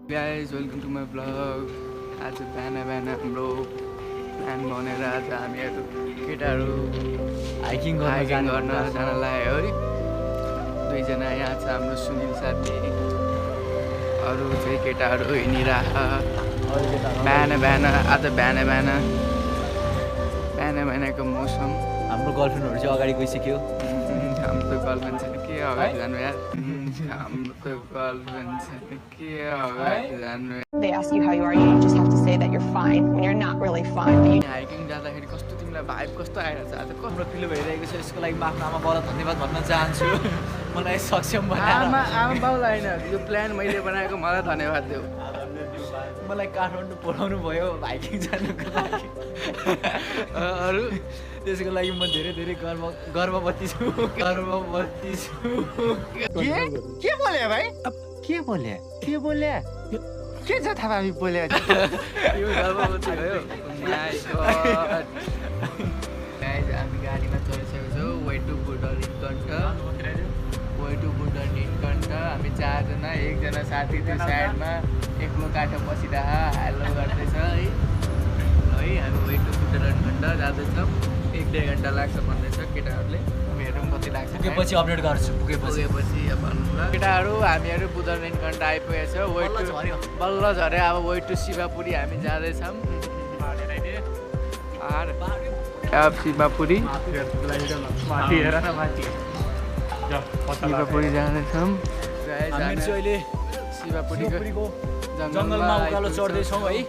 Guys, welcome to my vlog. आज बिहान हाम्रो प्लान बनेर आज हामीहरू केटाहरू हाइकिङ गर्न जान लाग्यो है। दुईजना यहाँ छ हाम्रो सुनिल साथी, अरू चाहिँ केटाहरू हिँडिरह। बिहानको मौसम। हाम्रो गर्लफ्रेन्डहरु चाहिँ अगाडि गइसक्यो। हाम्रो गर्लफ्रेन्ड चाहिँ के अगाडि जानु यार। हाम्रो गर्लफ्रेन्ड चाहिँ के अगाडि जानु। They ask you how you are, you just have to say that you're fine when you're not really fine. But you hiking जाँदाखेरि कस्तो तिमीलाई भाइब कस्तो आइरहेछ आज? कस्तो फिल भइरहेको छ यसको लागि म आफ्नो आमा बाउलाई धन्यवाद भन्न चाहन्छु। मलाई सक्षम बनाएर आमा बाउलाई हैन, यो प्लान मैले बनाएको मलाई धन्यवाद देऊ। मलाई काठमाडौँ बोलाउनु भयो हाइकिङ जानुको लागि। अरू त्यसको लागि म धेरै धेरै गर्ववती छु। के बोले भाइ? के बोले? के छ थाहा हामी बोले? यो गर्ववती भयो। My God. गाइस हामी गाडीमा चढिसकेको छौँ। Way to Budhanilkantha. हामी चारजना, एकजना साथी त्यो साइडमा एक्लो काठो बसिरह हेलो गर्दैछ है। है हामी वे टु बुडर निकन्ट जाँदैछौँ। 1-1.5 घन्टा लाग्छ भन्दैछ केटाहरूले। हेरौँ कति लाग्छ। पुगेपछि अपडेट गर्छु। पुगेपछि भन्नुला केटाहरू हामीहरू बुधर निकन्ट आइपुगेछ। बल्ल झऱ्यो। अब वे टु शिवापुरी हामी जाँदैछौँ। शिवापुरी जाँदैछौँ। हामी चाहिँ अहिले शिवपुरीको जङ्गलमा उकालो चढ्दैछौँ है।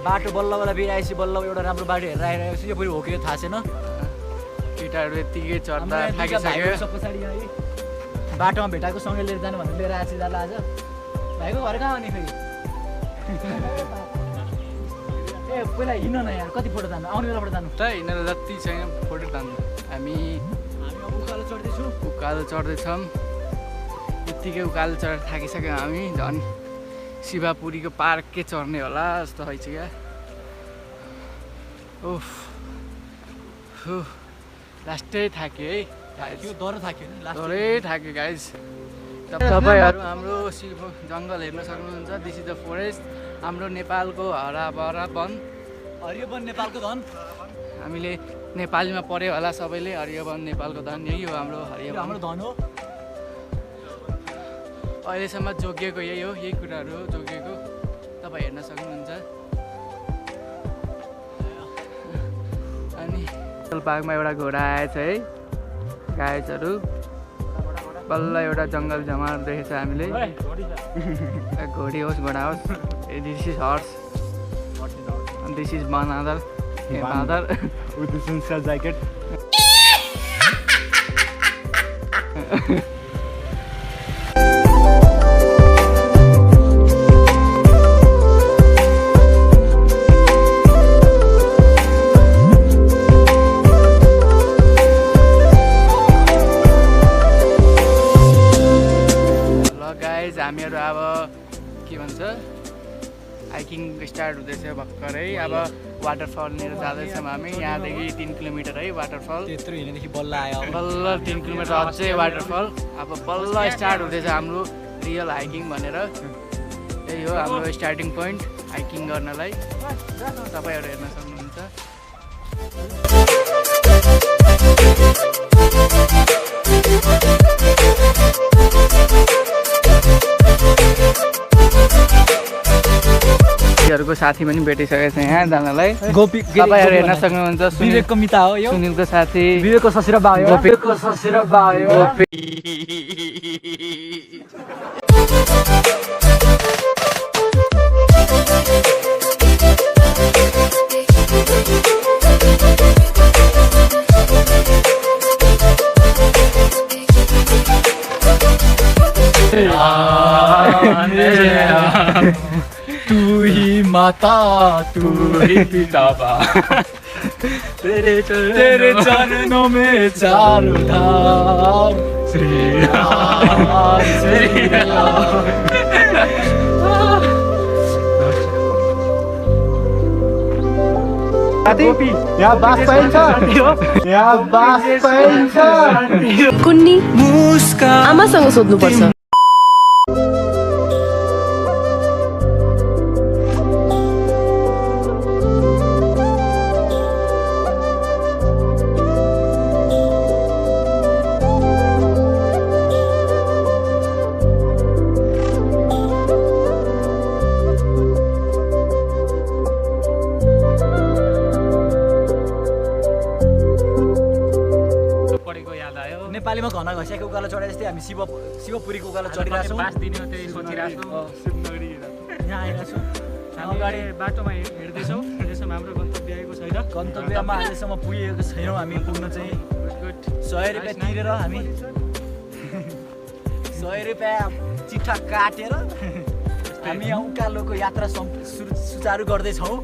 बाटो बल्ल बिराएपछि बल्ल एउटा राम्रो बाटो हेरेर आइरहेको छु। यो पुरै हो कि थाहा छैन। केटाहरू यत्तिकै चढ्दा थाकिसक्यो। पछाडि है बाटोमा भेटाएको सँगै लिएर जानु भनेर लिएर आएको छु दादा आज। भाइको घर कहाँ हो नि फेरि? ए पहिला हिँड्न न यार, कति फोटो तान्नु? आउने बेलाबाट जानु त हिँडेर जति छैन फोटो तान्नु। हामी अब उकालो चढ्दैछौँ। उकालो चढ्दैछौँ। यत्तिकै उकालो चढेर थाकिसक्यो हामी। झन् शिवापुरीको पार्क के चढ्ने होला जस्तो भइछ क्या। ओफ लास्टै थाक्यो है। डरै थाक्यो गाइज। तपाईँहरू हाम्रो जङ्गल हेर्न सक्नुहुन्छ। This is the forest. हाम्रो नेपालको हराभरा वन। हरियो वन नेपालको धन। हामीले नेपालीमा पढ्यो होला सबैले। हरियो वन नेपालको धन। यही हो हाम्रो हरियो हाम्रो धन हो। अहिलेसम्म जोगिएको यही हो। यही कुराहरू हो जोगिएको। तपाईँ हेर्न सक्नुहुन्छ। अनि पार्कमा एउटा घोडा आएछ है। गाइजहरू बल्ल एउटा जङ्गल जमार देखेछ हामीले। घोडी होस् घोडा होस्। This is horse. This is बाँदर। with the sunset jacket. हामीहरू अब के भन्छ हाइकिङ स्टार्ट हुँदैछ भर्खरै। अब वाटरफलनिर जाँदैछौँ हामी। यहाँदेखि 3 किलोमिटर है वाटरफल। त्यत्रो हिँडेदेखि बल्ल आयो। बल्ल 3 किलोमिटर अझै वाटरफल। अब बल्ल स्टार्ट हुँदैछ हाम्रो रियल हाइकिङ भनेर। यही हो हाम्रो स्टार्टिङ पोइन्ट हाइकिङ गर्नलाई। तपाईँहरू हेर्न सक्नुहुन्छ। हरूको साथी पनि भेटिसकेको छ यहाँ जानलाई। गोपी तपाईँहरू हेर्न सक्नुहुन्छ। विवेकको मिता हो यो। सुनिलको साथी। विवेकको ससुरा बा हो। गोपीको ससुरा बा हो। तू ही माता तू ही पिता बा। तेरे चरणों में चारों धाम। श्री राम श्री राम। यहाँ बास पाइन्छ। कुन्नी आमासँग सोध्नुपर्छ। नेपालीमा घना घसियाको उकालो चढे जस्तै हामी शिवपुरीको उकालो चढिरहेछौँ। पास दिने हो त्यही सोचिरहेको यहाँ आइरहेको छौँ। हामी अगाडि बाटोमा हिँड्दैछौँ। अहिलेसम्म हाम्रो गन्तव्य आएको छैन। गन्तव्यमा अहिलेसम्म पुगेको छैनौँ। हामी पुग्न चाहिँ गुड 100 रुपियाँ तिरेर हामी 100 रुपियाँ चिठा काटेर हामी यहाँ उकालोको यात्रा सुचारू गर्दैछौँ।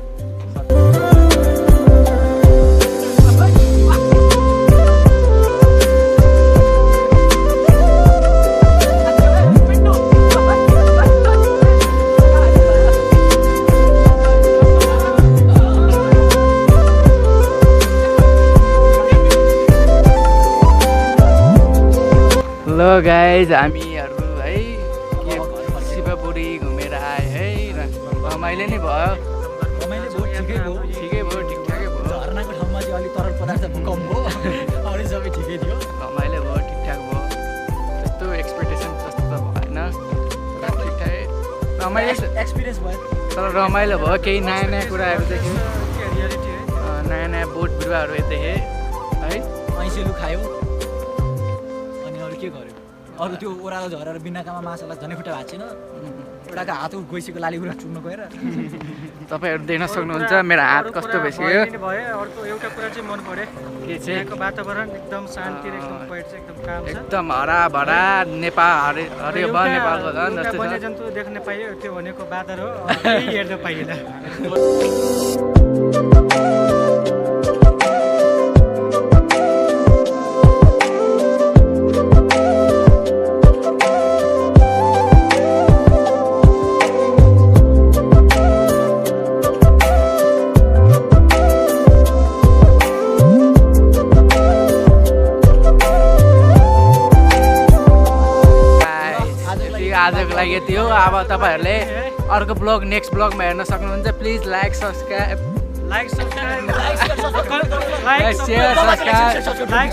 हेलो गाइज हामीहरू है शिवपुरी घुमेर आए है र रमाइलो नै भयो रमाइलो भयो, ठिकै भयो। ठिकै भयो ठिकठाकै भयो झरनाको ठाउँमा चाहिँ अलिक तरल पदार्थ कम हो। अरू सबै ठिकै थियो। रमाइलो भयो ठिकठाक भयो त्यस्तो एक्सपेक्टेसन जस्तो त भएन तर ठिकठाकै रमाइलो एक्सपिरियन्स भयो। तर रमाइलो भयो केही नयाँ नयाँ कुराहरू देख्यो रियालिटी है। नयाँ नयाँ बोट बिरुवाहरू देखेँ है ऐसेलु खायो अनि अरू के गर्यो? अरू त्यो ओह्रालो झरेर बिनाकामा माछालाई झनै खुट्टा भएको छैन। एउटाको हात गइसक्यो लाली कुरा चुम्न गएर। तपाईँहरू देख्न सक्नुहुन्छ मेरो हात कस्तो भइसक्यो भयो। अर्को एउटा कुरा चाहिँ मन पर्यो के चाहिँ यहाँको वातावरण एकदम शान्ति र एकदम क्वाइट छ, एकदम काम छ। एकदम हराभरा नेपाल हरियो भयो नेपालको झन् एउटा जस्तो छ वन्यजन्तु देख्न पाइयो त्यो भनेको बादर हो। केही हेर्न पाइएन। आजको लागि यति हो। अब तपाईँहरूले अर्को ब्लग नेक्स्ट ब्लगमा हेर्न सक्नुहुन्छ। Please like subscribe like subscribe share subscribe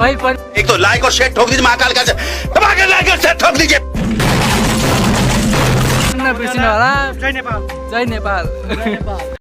कहीँ पनि एक तो लाइक और शेयर ठोक दीजिए महाकाल का दबाकर लाइक और शेयर ठोक दीजिए नबिर्सिनु होला। जय नेपाल। जय नेपाल। नेपाल।